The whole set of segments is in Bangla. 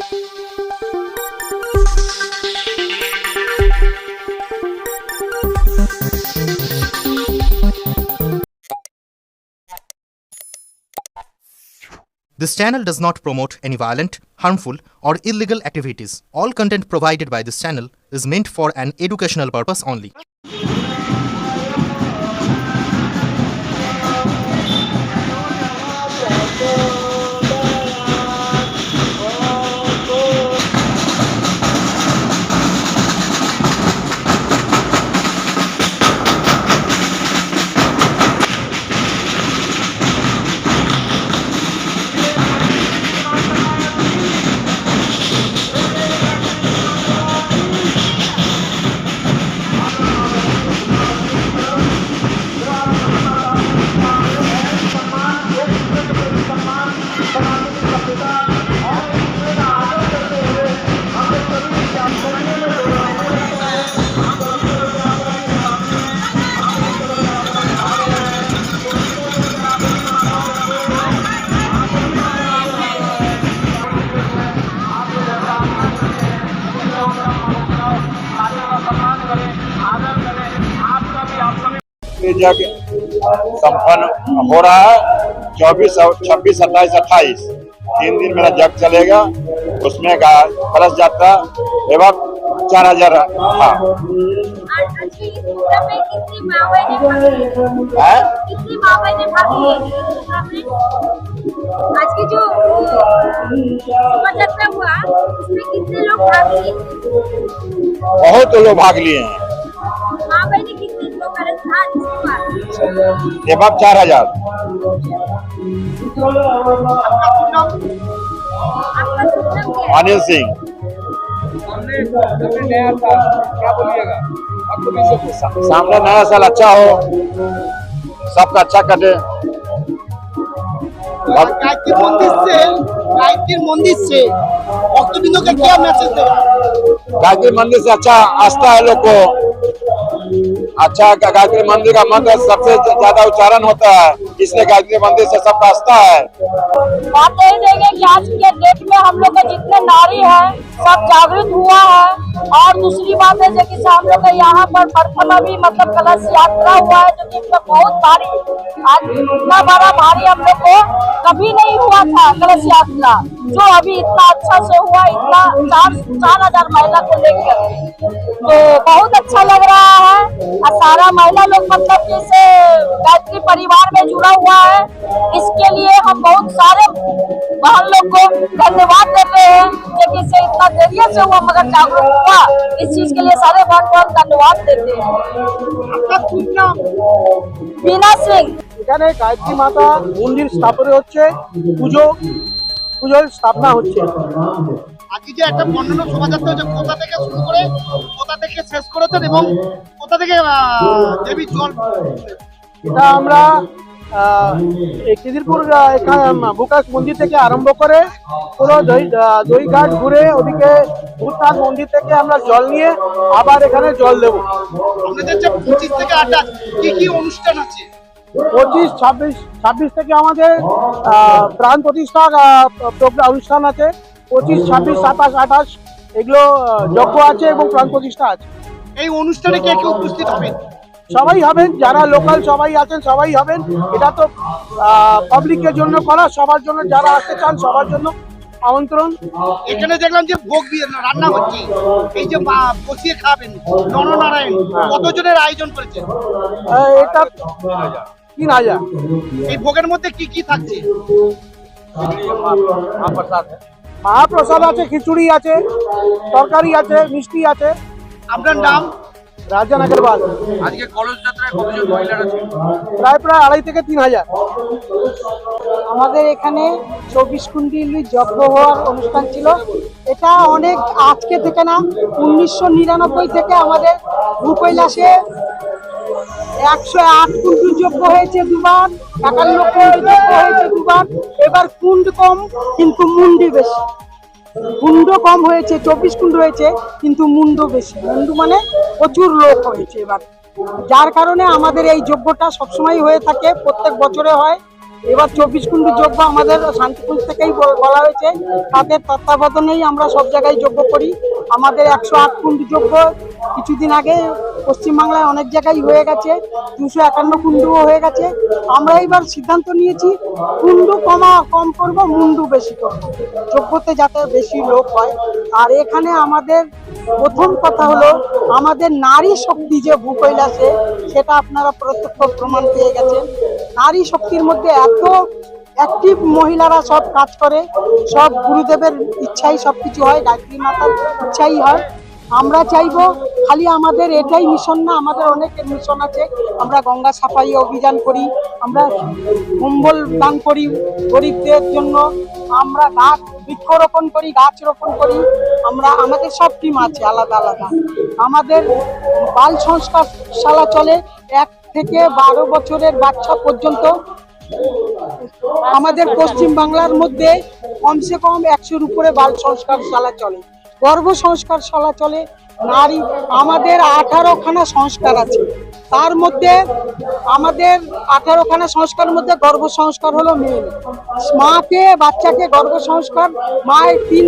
This channel does not promote any violent, harmful, or illegal activities. All content provided by this channel is meant for an educational purpose only. जग संपन्न हो रहा है 24, 26, 27, 28 3 दिन मेरा जग चलेगा। उसमें कलश यात्रा एवं 4000 था। आज की जो यात्रा हुआ उसमें कितने लोग भाग लिए? बहुत लोग भाग लिए हैं। एवं 4000। अनिल सिंह। क्या बोलिएगा? सामने नया साल अच्छा हो, सबका अच्छा कटे। गायत्री मंदिर से भक्तबिंदों का क्या मैसेज देगा? गायत्री मंदिर से अच्छा आस्था है लोग को। अच्छा, गायत्री मंदिर का मंत्र सबसे ज्यादा उच्चारण होता है, इसलिए गायत्री मंदिर से सबका आस्था है। बात यही देंगे कि आज के डेट में हम लोग का जितने नारी है सब जागृत हुआ है। और दूसरी बात है कि हम लोग का यहाँ पर प्रथम अभी मतलब कलश यात्रा हुआ है, जो कि बहुत भारी, आज इतना बड़ा भारी हम लोग को कभी नहीं हुआ था कलश यात्रा, जो अभी इतना अच्छा से हुआ, इतना 4,000 महिला को लेकर, तो बहुत अच्छा लग रहा है। और सारा महिला लोग मतलब जैसे गायत्री परिवार में जुड़ा हुआ है, इसके लिए हम बहुत सारे बहन लोग को धन्यवाद देते हैं कि से इतना देरी से हुआ मगर जागरूक हुआ, इस चीज के लिए सारे बहन को हम धन्यवाद देते हैं। बीना सिंह। এখানে গায়ত্রী মাতা মন্দির স্থাপনে হচ্ছে, পুজোর স্থাপনা হচ্ছে। আজকে যে একটা বর্ণনা শোভাযাত্রা হচ্ছে, কোথা থেকে শুরু করে কোথা থেকে শেষ করেছেন এবং কোথা থেকে দেবী জল, এটা আমরা খিদিরপুর বুকাস মন্দির থেকে আরম্ভ করে পুরো দইঘাট ঘুরে ওদিকে ভূতনাথ মন্দির থেকে আমরা জল নিয়ে আবার এখানে জল দেবো। আপনাদের যে 25 থেকে 28 কি কি অনুষ্ঠান আছে? 25, 26 থেকে আমাদের প্রাণ প্রতিষ্ঠা অনুষ্ঠান আছে। 25, 26, 27, 28 এগুলো যজ্ঞ আছে এবং প্রাণ প্রতিষ্ঠা আছে। এই অনুষ্ঠানে কে কে উপস্থিত হবেন? সবাই হবেন, যারা লোকাল সবাই আছেন সবাই হবেন। এটা তো পাবলিকের জন্য করা, সবার জন্য, যারা আসতে চান সবার জন্য আমন্ত্রণ। এখানে দেখলাম যে ভোগ রান্না হচ্ছে, এই যে বসিয়ে খাবেন নরনারায়ণ, কতজনের আয়োজন করেছে? এটা 3000। এই ভোগের মধ্যে কি কি থাকছে? মহাপ্রসাদ আছে, খিচুড়ি আছে, তরকারি আছে, মিষ্টি আছে। আপনার নাম? রাজন আগরওয়াল। আজকে কলস যাত্রায় কতজন মহিলারা ছিল? প্রায় 2,500 থেকে 3,000। আমাদের এখানে 24 কুণ্ডলী যজ্ঞ হওয়ার অনুষ্ঠান ছিল। এটা অনেক আজকে থেকে না, 1999 থেকে আমাদের ভূকৈলাসে 108 কুণ্ডলী যজ্ঞ হয়েছে দুবার, 51 কুণ্ডলী যজ্ঞ হয়েছে দুবার। এবার কুণ্ড কম কিন্তু মুন্ডি বেশি। কুণ্ড কম হয়েছে, 24 কুণ্ড হয়েছে কিন্তু মুন্ড বেশি। মুন্ড মানে প্রচুর লোক হয়েছে এবার, যার কারণে আমাদের এই যজ্ঞটা সবসময় হয়ে থাকে, প্রত্যেক বছরে হয়। এবার 24 কুণ্ড যজ্ঞ আমাদের শান্তিপুর থেকেই বলা হয়েছে, তাদের তত্ত্বাবধানেই আমরা সব জায়গায় যজ্ঞ করি। আমাদের 108 কুণ্ড যজ্ঞ কিছুদিন আগে পশ্চিমবাংলায় অনেক জায়গায় হয়ে গেছে, 251 কুণ্ডও হয়ে গেছে। আমরা এবার সিদ্ধান্ত নিয়েছি কুণ্ড কম করব, মুন্ডু বেশি করব, যজ্ঞতে যাতে বেশি লোক হয়। আর এখানে আমাদের প্রথম কথা হলো আমাদের নারী শক্তি যে ভূকৈলাসে, সেটা আপনারা প্রত্যক্ষ প্রমাণ পেয়ে গেছেন। নারী শক্তির মধ্যে এত অ্যাক্টিভ মহিলারা সব কাজ করে, সব গুরুদেবের ইচ্ছাই সবকিছু হয়, গায়ত্রী মাতার ইচ্ছাই হয়। আমরা চাইবো খালি আমাদের এটাই মিশন না, আমাদের অনেক মিশন আছে। আমরা গঙ্গা সাফাই অভিযান করি, আমরা কম্বল দান করি গরিবদের জন্য, আমরা বৃক্ষরোপণ করি, গাছ রোপণ করি। আমাদের সব টিম আছে আলাদা আলাদা। আমাদের বাল সংস্কার শালা চলে, 1 থেকে 12 বছরের বাচ্চা পর্যন্ত। আমাদের পশ্চিম বাংলার মধ্যে কমসে কম 100-র উপরে বাল সংস্কার শালা চলে, গর্ভ সংস্কার শালা চলে। নারী আমাদের 18খানা সংস্কার আছে, তার মধ্যে আমাদের 18খানা সংস্কারের মধ্যে গর্ভ সংস্কার হলো মেন। মাকে বাচ্চাকে গর্ভ সংস্কার মায়ের 3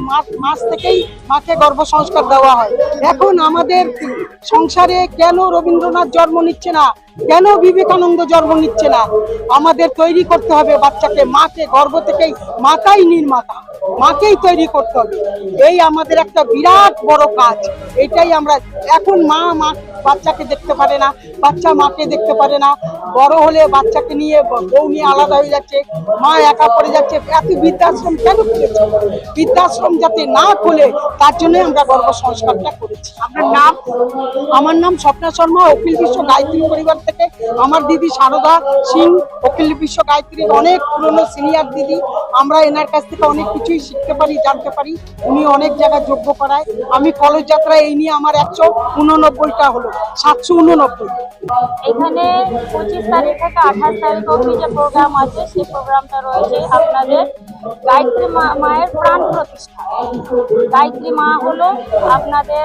মাস মাস থেকেই মাকে গর্ভ সংস্কার দেওয়া হয়। এখন আমাদের সংসারে কেন রবীন্দ্রনাথ জন্ম নিচ্ছে না, কেন বিবেকানন্দ জন্ম নিচ্ছে না? আমাদের তৈরি করতে হবে বাচ্চাকে, মাকে গর্ভ থেকেই, মাতাই নির্মাতা, মাকেই তৈরি করতে হবে। এই আমাদের একটা বিরাট বড় কাজ। এটাই আমরা এখন মা বাচ্চাকে দেখতে পারে না, বাচ্চা মাকে দেখতে পারে না। বড় হলে বাচ্চাকে নিয়ে বউ নিয়ে আলাদা হয়ে যাচ্ছে, মা একা পড়ে যাচ্ছে। এত বৃদ্ধাশ্রম কেন খুলেছে? বৃদ্ধাশ্রম যাতে না খুলে তার জন্য আমরা গর্ভ সংস্কারটা করেছি। আপনার নাম? আমার নাম স্বপ্না শর্মা, অখিল বিশ্ব গায়ত্রী পরিবার থেকে। আমার দিদি সারদা সিং অখিল বিশ্ব গায়ত্রীর অনেক পুরনো সিনিয়র দিদি। আমরা এনার কাছ থেকে অনেক কিছুই শিখতে পারি, জানতে পারি। উনি অনেক জায়গায় যজ্ঞ করায়। আমি কলেজ যাত্রায় এই নিয়ে আমার 189টা হলো, 789। এখানে 25 তারিখ থেকে 28 তারিখ অবধি যে প্রোগ্রাম আছে, সেই প্রোগ্রামটা রয়েছে আপনাদের গায়ত্রী মায়ের প্রাণ প্রতিষ্ঠা। গায়ত্রী মা হলো আপনাদের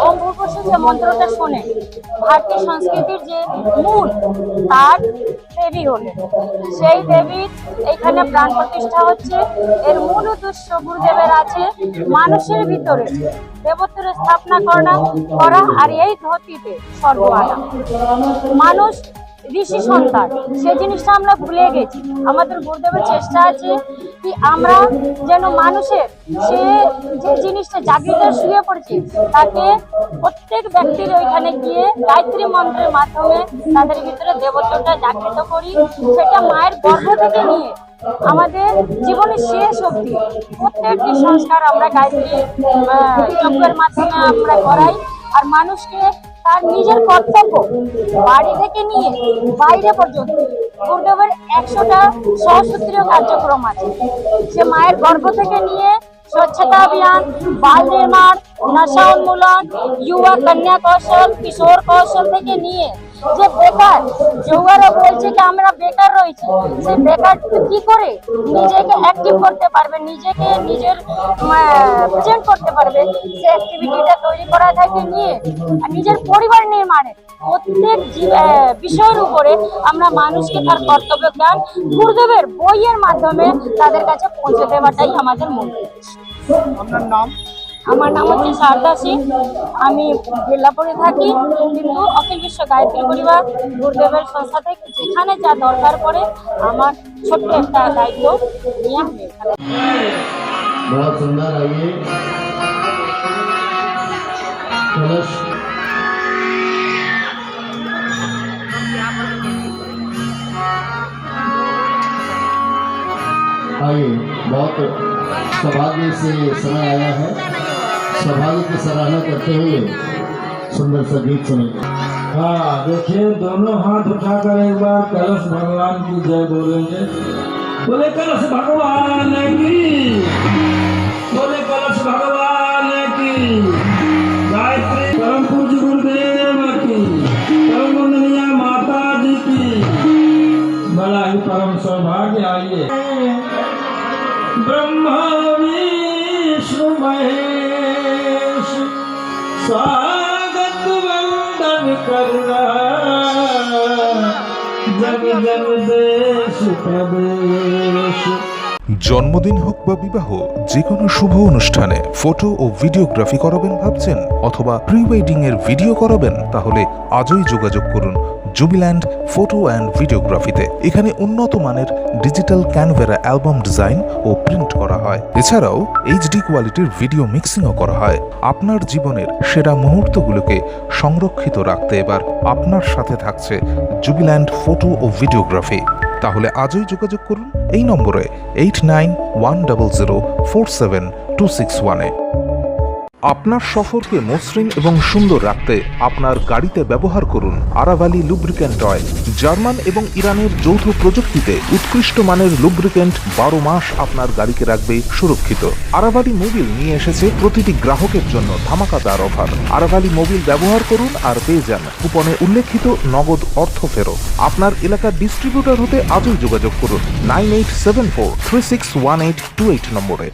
ওম ভূর্ভুবস্সুঃ যে মন্ত্রটা শোনে, ভারতীয় সংস্কৃতির যে মূল, তার দেবী হলেন। সেই দেবীর এখানে প্রাণ প্রতিষ্ঠা হচ্ছে। এর মূল উদ্দেশ্য গুরুদেবের আছে মানুষের ভিতরে দেবত্বের স্থাপনা করা আর এই ধরতিতে স্বর্গ আনা। মানুষ ঋষি সন্তান, সে জিনিসটা আমরা ভুলে গেছি। আমাদের গুরুদেবের চেষ্টা আছে কি আমরা যেন মানুষের সে যে জিনিসটা জাগৃত শুয়ে পড়েছে, তাকে প্রত্যেক ব্যক্তির ওইখানে গিয়ে গায়ত্রী মন্ত্রের মাধ্যমে তাদের ভিতরে দেবত্বটা জাগৃত করি। সেটা মায়ের গর্ভ থেকে নিয়ে আমাদের জীবনের শেষ অবধি প্রত্যেকটি সংস্কার আমরা গায়ত্রী যজ্ঞের মাধ্যমে আমরা করাই। আর মানুষকে তার নিজের কর্তব্য বাড়ি থেকে নিয়ে বাইরে পর্যন্ত গুরুদেবের 100টা সহসূত্রীয় কার্যক্রম আছে। সে মায়ের গর্ভ থেকে নিয়ে स्वच्छता अभियान, बाल निर्माण, नशा उन्मूलन, युवा कन्या कौशल, किशोर कौशल থেকে নিয়ে যে বেকার যুবকরা বলছে যে আমরা বেকার রয়েছি, সেই বেকার কি করে নিজেকে অ্যাক্টিভ করতে পারবে, নিজেকে নিজের প্রেজেন্ট করতে পারবে, সেই অ্যাক্টিভিটিটা তৈরি করা থেকে নিয়ে আর নিজের পরিবার নির্মাণে প্রত্যেক বিষয়ের উপরে আমরা মানুষকে তার কর্তব্য জ্ঞান গুরুদেবের বইয়ের মাধ্যমে তাদের কাছে পৌঁছে দেওয়াটাই আমাদের মূল উদ্দেশ্য। আপনার নাম? আমার নাম হচ্ছে সারদা সিং, আমি বেল্লাপুরে থাকি, কিন্তু অখিল বিশ্ব গায়ত্রী পরিবার গুরুদেবের সংস্থা থেকে যেখানে যা দরকার পড়ে আমার ছোট্ট একটা দায়িত্ব নিয়ে আমি এখানে। बहुत सुंदर आइए कलश आइए, बहुत सौभाग्य से समय आया है। सौभाग्य की सराहना करते हुए सुंदर सा गीत सुनेंगे। हाँ देखिए, दोनों हाथ उठाकर एक बार कलश भगवान की जय बोलेंगे। बोले कलश भगवान की, बोले कलश भगवान की, गायत्री परम पूज्य गुरुदेव की, परम वंदनीय माता जी की। बड़ा ही परम सौभाग्य। आइए, ब्रह्मा विष्णु महेश स्वागत वंदन करना জগ দেশ প্রদেশ। জন্মদিন হোক বা বিবাহ, যে কোনো শুভ অনুষ্ঠানে ফটো ও ভিডিওগ্রাফি করাবেন ভাবছেন, অথবা প্রি ওয়েডিং এর ভিডিও করাবেন, তাহলে আজই যোগাযোগ করুন জুবিল্যান্ড ফটো অ্যান্ড ভিডিওগ্রাফিতে। এখানে উন্নত মানের ডিজিটাল ক্যানভেরা অ্যালবাম ডিজাইন ও প্রিন্ট করা হয়। এছাড়াও এইচডি কোয়ালিটির ভিডিও মিক্সিংও করা হয়। আপনার জীবনের সেরা মুহূর্তগুলোকে সংরক্ষিত রাখতে এবার আপনার সাথে থাকছে জুবিল্যান্ড ফটো ও ভিডিওগ্রাফি। তাহলে আজই যোগাযোগ করুন এই নম্বরে 8910047261-এ। আপনার সফরকে মসৃণ এবং সুন্দর রাখতে আপনার গাড়িতে ব্যবহার করুন আরাভালি লুব্রিক্যান্ট অয়েল। জার্মান এবং ইরানের যৌথ প্রযুক্তিতে উৎকৃষ্ট মানের লুব্রিক্যান্ট 12 মাস আপনার গাড়িকে রাখবে সুরক্ষিত। আরাভালি মোবিল নিয়ে এসেছে প্রতিটি গ্রাহকের জন্য ধামাকাদার অফার। আরাভালি মোবিল ব্যবহার করুন আর পেয়ে যান কুপনে উল্লেখিত নগদ অর্থ ফেরত। আপনার এলাকার ডিস্ট্রিবিউটর হতে আজই যোগাযোগ করুন 9874361828 নম্বরে।